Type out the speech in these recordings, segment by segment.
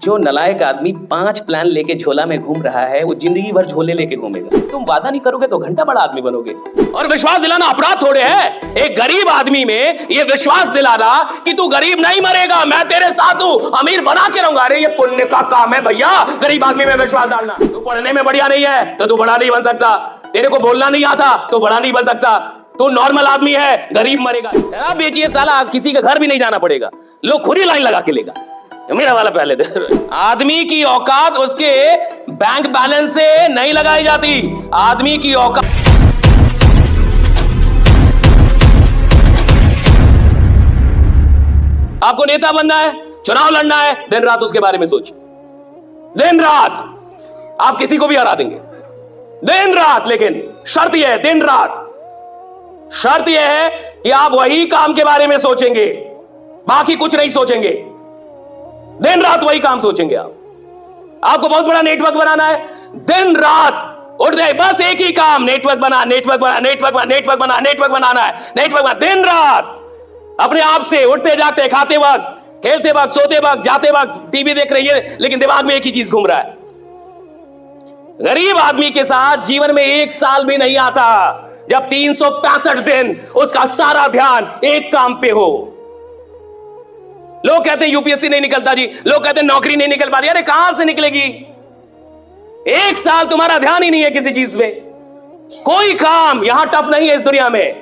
जो नलायक आदमी 5 प्लान लेके झोला में घूम रहा है वो जिंदगी भर झोले लेके घूमेगा। तुम वादा नहीं करोगे तो घंटा बड़ा आदमी बनोगे। और विश्वास दिलाना अपराध थोड़े है। एक गरीब आदमी में ये विश्वास दिलाना कि तू गरीब नहीं मरेगा, मैं तेरे साथ हूं, अमीर बना के रहूंगा, अरे ये पुण्य का काम है भैया। गरीब आदमी में विश्वास डालना। तू पढ़ने में बढ़िया नहीं है तो तू बड़ा नहीं बन सकता। तेरे को बोलना नहीं आता तो बड़ा नहीं बन सकता। तो नॉर्मल आदमी है, गरीब मरेगा। बेचिए साला, किसी के घर भी नहीं जाना पड़ेगा, लोग खुद ही लाइन लगा के लेगा। मेरा वाला पहले दे। आदमी की औकात उसके बैंक बैलेंस से नहीं लगाई जाती। आदमी की औकात आपको नेता बनना है, चुनाव लड़ना है, दिन रात उसके बारे में सोचिए। दिन रात आप किसी को भी हरा देंगे, दिन रात। लेकिन शर्त यह है, दिन रात शर्त यह है कि आप वही काम के बारे में सोचेंगे, बाकी कुछ नहीं सोचेंगे। दिन रात वही काम सोचेंगे आप। आपको बहुत बड़ा नेटवर्क बनाना है, दिन रात उठ जाए, बस एक ही काम, नेटवर्क बना, नेटवर्क बना, नेटवर्क बना, नेटवर्क बना, नेटवर्क बनाना है, नेटवर्क बना। दिन रात अपने आप से उठते जागते, खाते वक्त, खेलते वक्त, सोते वक्त, जाते वक्त, टीवी देख रही है, लेकिन दिमाग में एक ही चीज घूम रहा है। गरीब आदमी के साथ जीवन में एक साल भी नहीं आता जब 365 दिन उसका सारा ध्यान एक काम पे हो। लोग कहते हैं यूपीएससी नहीं निकलता जी, लोग कहते हैं नौकरी नहीं निकल पाती। अरे कहां से निकलेगी? एक साल तुम्हारा ध्यान ही नहीं है किसी चीज में। कोई काम यहां टफ नहीं है इस दुनिया में।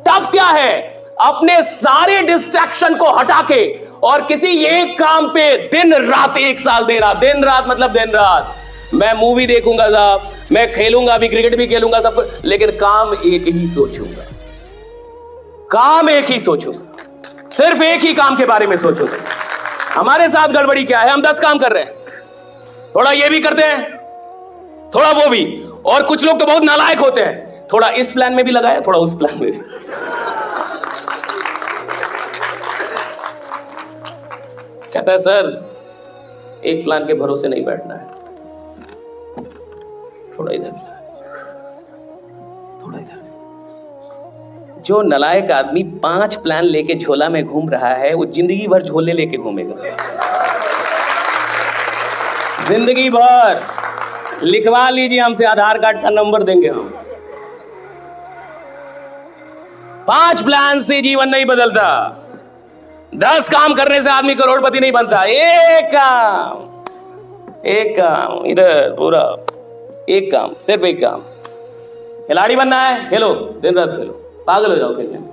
टफ क्या है? अपने सारे डिस्ट्रैक्शन को हटा के और किसी एक काम पे दिन रात एक साल दे रहा। दिन रात मतलब दिन रात। मैं मूवी देखूंगा साहब, मैं खेलूंगा भी, क्रिकेट भी खेलूंगा सब कुछ, लेकिन काम एक ही सोचूंगा। काम एक ही सोचूंगा, सिर्फ एक ही काम के बारे में सोचूंगा। हमारे साथ गड़बड़ी क्या है? हम 10 काम कर रहे हैं, थोड़ा ये भी करते हैं, थोड़ा वो भी। और कुछ लोग तो बहुत नालायक होते हैं, थोड़ा इस प्लान में भी लगाया, थोड़ा उस प्लान में भी। कहता है सर एक प्लान के भरोसे नहीं बैठना है, थोड़ा इधर, थोड़ा इधर। जो नलायक आदमी 5 प्लान लेके झोला में घूम रहा है वो जिंदगी भर झोले लेके घूमेगा। जिंदगी भर। लिखवा लीजिए हमसे, आधार कार्ड का नंबर देंगे हम। 5 प्लान से जीवन नहीं बदलता। 10 काम करने से आदमी करोड़पति नहीं बनता। एक काम इधर, पूरा एक काम, सिर्फ एक काम। खिलाड़ी बनना है, खेलो, दिन रात खेलो, पागल हो जाओ खेलने में,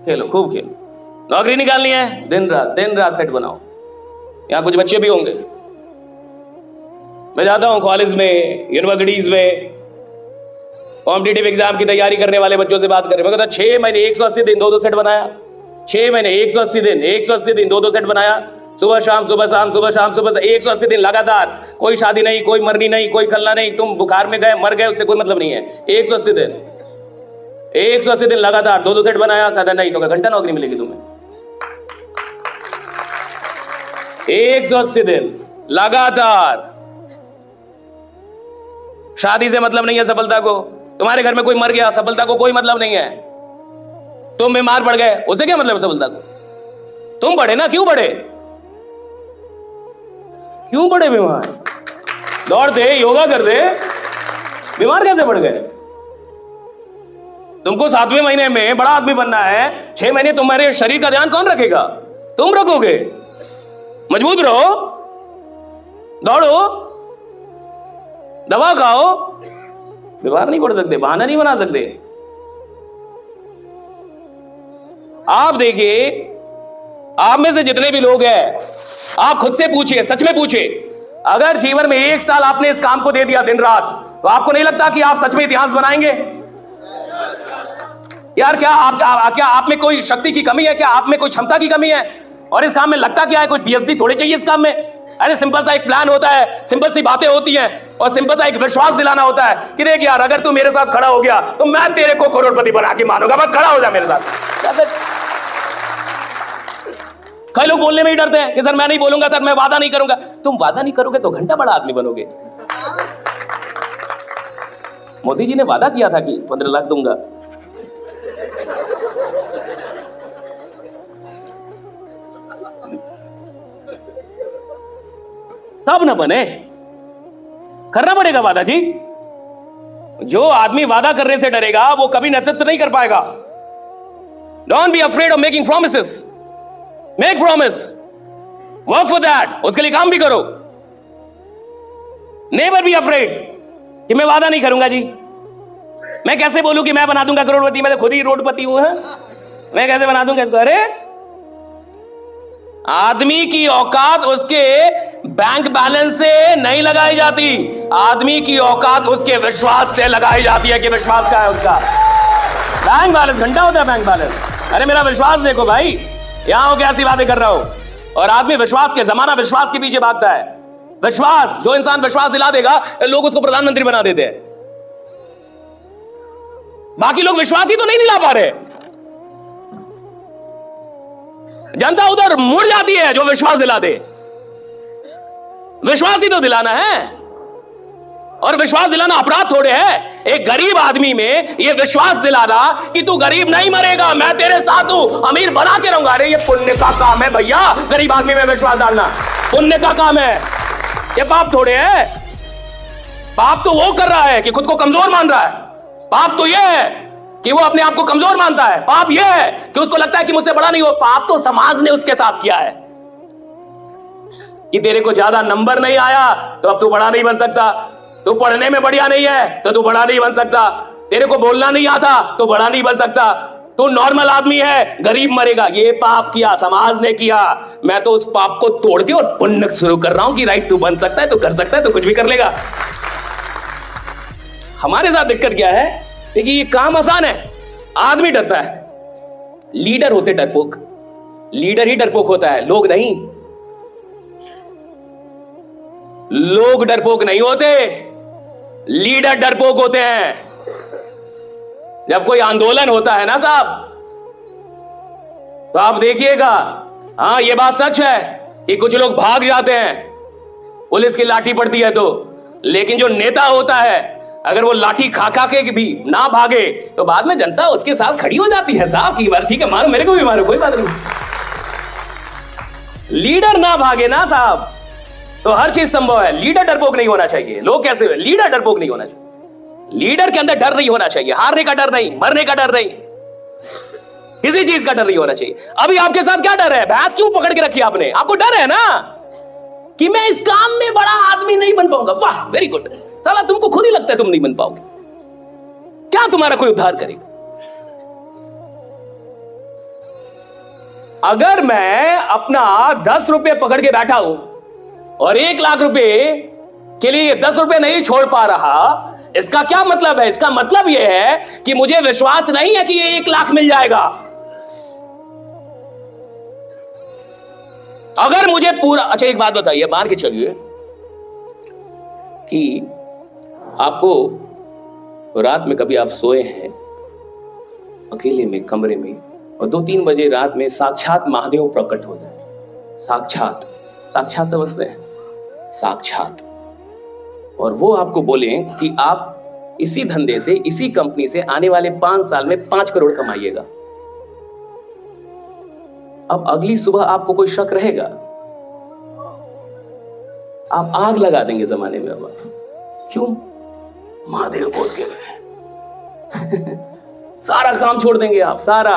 खेलो, खूब खेलो। नौकरी निकालनी है, दिन रात सेट बनाओ। यहां कुछ बच्चे भी होंगे, मैं जाता हूं कॉलेज में, यूनिवर्सिटीज में, कॉम्पिटिटिव एग्जाम की तैयारी करने वाले बच्चों से बात करें। मैं कहता 6 महीने 180 दिन 2-2 सेट बनाया। 6 महीने 180 दिन 2-2 सेट बनाया। सुबह शाम, सुबह शाम, सुबह शाम, सुबह 180 दिन लगातार। कोई शादी नहीं, कोई मरनी नहीं, कोई खलना नहीं। तुम बुखार में गए, मर गए, उससे कोई मतलब नहीं है। 180 दिन लगातार 2-2 सेट बनाया। कहता नहीं तो घंटा नौकरी मिलेगी तुम्हें। 180 दिन लगातार। शादी से मतलब नहीं है सफलता को। तुम्हारे घर में कोई मर गया, सफलता को कोई मतलब नहीं है। तुम बीमार पड़ गए, उससे क्या मतलब है सफलता को? तुम बढ़े ना, क्यों बढ़े? क्यों बढ़े बीमार? दौड़ते, योगा करते, बीमार कैसे पड़ गए? तुमको 7वें महीने में बड़ा आदमी बनना है। 6 महीने तुम्हारे शरीर का ध्यान कौन रखेगा? तुम रखोगे। मजबूत रहो, दौड़ो, दवा खाओ, बीमार नहीं पड़ सकते, बहाना नहीं बना सकते। आप देखिए, आप में से जितने भी लोग हैं, आप खुद से पूछिए, सच में पूछिए, अगर जीवन में 1 साल आपने इस काम को दे दिया दिन रात, तो आपको नहीं लगता कि आप सच में इतिहास बनाएंगे? यार क्या आप में कोई शक्ति की कमी है? क्या आप में कोई क्षमता की कमी है? और इस काम में लगता क्या है? कोई पीएचडी थोड़ी चाहिए इस काम में। अरे सिंपल सा एक प्लान होता है, सिंपल सी बातें होती हैं, और सिंपल सा एक विश्वास दिलाना होता है कि देख यार, अगर तू मेरे साथ खड़ा हो गया तो मैं तेरे को करोड़पति बना के मानूंगा, बस खड़ा हो जा मेरे साथ। कई लोग बोलने में ही डरते हैं कि सर मैं नहीं बोलूंगा, सर मैं वादा नहीं करूंगा। तुम वादा नहीं करोगे तो घंटा बड़ा आदमी बनोगे। मोदी जी ने वादा किया था कि 15 लाख दूंगा। तब न बने। करना पड़ेगा वादा जी। जो आदमी वादा करने से डरेगा वो कभी नेतृत्व नहीं कर पाएगा। Don't be afraid of making promises. Make promise, work for that, उसके लिए काम भी करो। नेवर बी अफ्रेड कि मैं वादा नहीं करूंगा जी। मैं कैसे बोलूं कि मैं बना दूंगा करोड़पति, मैं तो खुद ही रोडपति हूं। मैं कैसे बना दूंगा इसको? अरे आदमी की औकात उसके बैंक बैलेंस से नहीं लगाई जाती, आदमी की औकात उसके विश्वास से लगाई जाती है कि विश्वास क्या है उसका। बैंक बैलेंस घंटा होता है, बैंक बैलेंस। अरे मेरा विश्वास देखो भाई, यहां हो क्या ऐसी बातें कर रहा हो। और आदमी विश्वास के, जमाना विश्वास के पीछे भागता है। विश्वास, जो इंसान विश्वास दिला देगा लोग उसको प्रधानमंत्री बना देते हैं। बाकी लोग विश्वास ही तो नहीं दिला पा रहे। जनता उधर मुड़ जाती है जो विश्वास दिला दे। विश्वास ही तो दिलाना है, और विश्वास दिलाना अपराध थोड़े है। एक गरीब आदमी में यह विश्वास दिलाना कि तू गरीब नहीं मरेगा, मैं तेरे साथ हूं, अमीर बना के रहूंगा। अरे ये पुण्य का काम है भैया, गरीब आदमी में विश्वास डालना पुण्य का काम है, ये पाप थोड़े है। पाप तो वो कर रहा है कि खुद को कमजोर मान रहा है। पाप तो यह है कि वो अपने आप को कमजोर मानता है। पाप यह है कि उसको लगता है कि मुझसे बड़ा नहीं हो। पाप तो समाज ने उसके साथ किया है कि तेरे को ज्यादा नंबर नहीं आया तो अब तू बड़ा नहीं बन सकता, तू पढ़ने में बढ़िया नहीं है तो तू बड़ा नहीं बन सकता, तेरे को बोलना नहीं आता तो बड़ा नहीं बन सकता, तू नॉर्मल आदमी है, गरीब मरेगा। ये पाप किया, समाज ने किया। मैं तो उस पाप को तोड़ के और पुण्य शुरू कर रहा हूं कि राइट, तू बन सकता है, तू कर सकता है, तू कुछ भी कर लेगा। हमारे साथ दिक्कत क्या है कि ये काम आसान है, आदमी डरता है। लीडर होते डरपोक, लीडर ही डरपोक होता है, लोग नहीं। लोग डरपोक नहीं होते, लीडर डरपोक होते हैं। जब कोई आंदोलन होता है ना साहब, तो आप देखिएगा, हां ये बात सच है कि कुछ लोग भाग जाते हैं, पुलिस की लाठी पड़ती है तो। लेकिन जो नेता होता है, अगर वो लाठी खा खा के भी ना भागे तो बाद में जनता उसके साथ खड़ी हो जाती है साहब की बात, ठीक है मारो, मेरे को भी मारो, कोई बात नहीं। लीडर ना भागे ना साहब तो हर चीज संभव है। लीडर डरपोक नहीं होना चाहिए। लोग कैसे हुए? लीडर डरपोक नहीं होना चाहिए। लीडर के अंदर डर नहीं होना चाहिए, हारने का डर नहीं, मरने का डर नहीं, किसी चीज का डर नहीं होना चाहिए। अभी आपके साथ क्या डर है? भैंस क्यों पकड़ के रखी आपने? आपको डर है ना कि मैं इस काम में बड़ा आदमी नहीं बन पाऊंगा। वाह वेरी गुड। साला तुमको खुद ही लगता है तुम नहीं बन पाओगे, क्या तुम्हारा कोई उद्धार करेगा? अगर मैं अपना 10 रुपए पकड़ के बैठा हूं और 1 लाख रुपए के लिए 10 रुपए नहीं छोड़ पा रहा, इसका क्या मतलब है? इसका मतलब यह है कि मुझे विश्वास नहीं है कि ये 1 लाख मिल जाएगा। अगर मुझे पूरा, अच्छा एक बात बताइए, मान के चलिए कि आपको रात में कभी आप सोए हैं अकेले में कमरे में और 2-3 बजे रात में साक्षात महादेव प्रकट हो जाए। साक्षात, साक्षात समझते हैं? साक्षात। और वो आपको बोले कि आप इसी धंधे से, इसी कंपनी से आने वाले 5 साल में 5 करोड़ कमाइएगा। अब अगली सुबह आपको कोई शक रहेगा? आप आग लगा देंगे जमाने में। अब क्यों? महादेव बोल के सारा काम छोड़ देंगे आप, सारा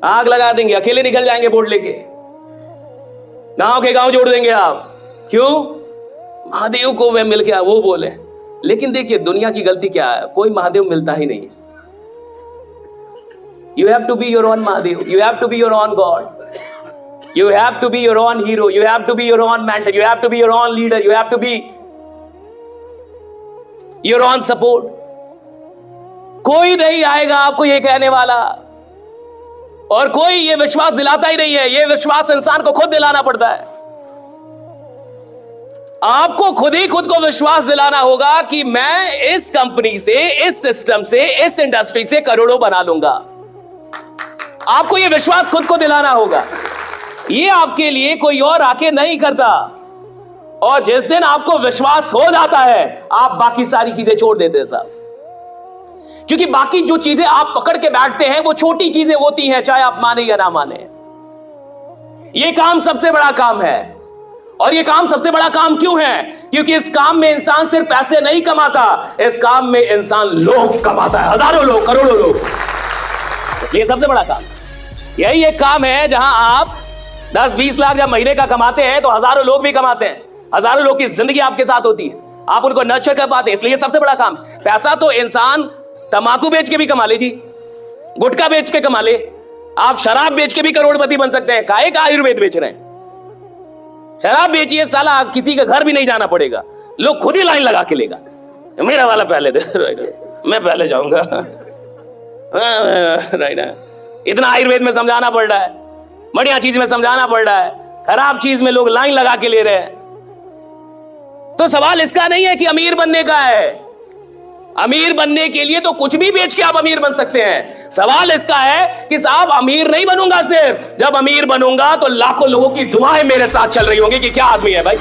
आग लगा देंगे, अकेले निकल जाएंगे बोर्ड लेके, गांव के गांव जोड़ देंगे आप। क्यों? महादेव को वे मिल गया, वो बोले। लेकिन देखिए दुनिया की गलती क्या है, कोई महादेव मिलता ही नहीं। You have to be your own Mahadev. You have to be your own God. You have to be your own hero. You have to be your own mentor. You have to be your own leader. You have to be your own support. कोई नहीं आएगा आपको ये कहने वाला, और कोई ये विश्वास दिलाता ही नहीं है। ये विश्वास इंसान को खुद दिलाना पड़ता है। आपको खुद ही खुद को विश्वास दिलाना होगा कि मैं इस कंपनी से, इस सिस्टम से, इस इंडस्ट्री से करोड़ों बना लूंगा। आपको यह विश्वास खुद को दिलाना होगा। ये आपके लिए कोई और आके नहीं करता। और जिस दिन आपको विश्वास हो जाता है, आप बाकी सारी चीजें छोड़ देते हैं साहब। क्योंकि बाकी जो चीजें आप पकड़ के बैठते हैं वो छोटी चीजें होती हैं, चाहे आप माने या ना माने। ये काम सबसे बड़ा काम है। और ये काम सबसे बड़ा काम क्यों है? क्योंकि इस काम में इंसान सिर्फ पैसे नहीं कमाता, इस काम में इंसान लोग कमाता है, हजारों लोग, करोड़ों लोग। इसलिए सबसे बड़ा काम यही एक काम है जहां आप 10-20 लाख जब महीने का कमाते हैं तो हजारों लोग भी कमाते हैं, हजारों लोग की जिंदगी आपके साथ होती है, आप उनको नर्चर कर पाते हैं। इसलिए सबसे बड़ा काम पैसा तो इंसान तंबाकू बेच के भी कमा ले जी, गुटखा बेच के कमा ले, आप शराब बेच के भी करोड़पति बन सकते हैं। काहे का आयुर्वेद बेच रहे हैं? शराब बेचिए साला, किसी का घर भी नहीं जाना पड़ेगा, लोग खुद ही लाइन लगा के लेगा, मेरा वाला पहले दे, मैं पहले जाऊंगा। इतना आयुर्वेद में समझाना पड़ रहा है, बढ़िया चीज में समझाना पड़ रहा है, खराब चीज में लोग लाइन लगा के ले रहे हैं। तो सवाल इसका नहीं है कि अमीर बनने का है, अमीर बनने के लिए तो कुछ भी बेच के आप अमीर बन सकते हैं। सवाल इसका है कि साहब अमीर नहीं बनूंगा, सिर्फ जब अमीर बनूंगा तो लाखों लोगों की दुआएं मेरे साथ चल रही होंगी कि क्या आदमी है भाई।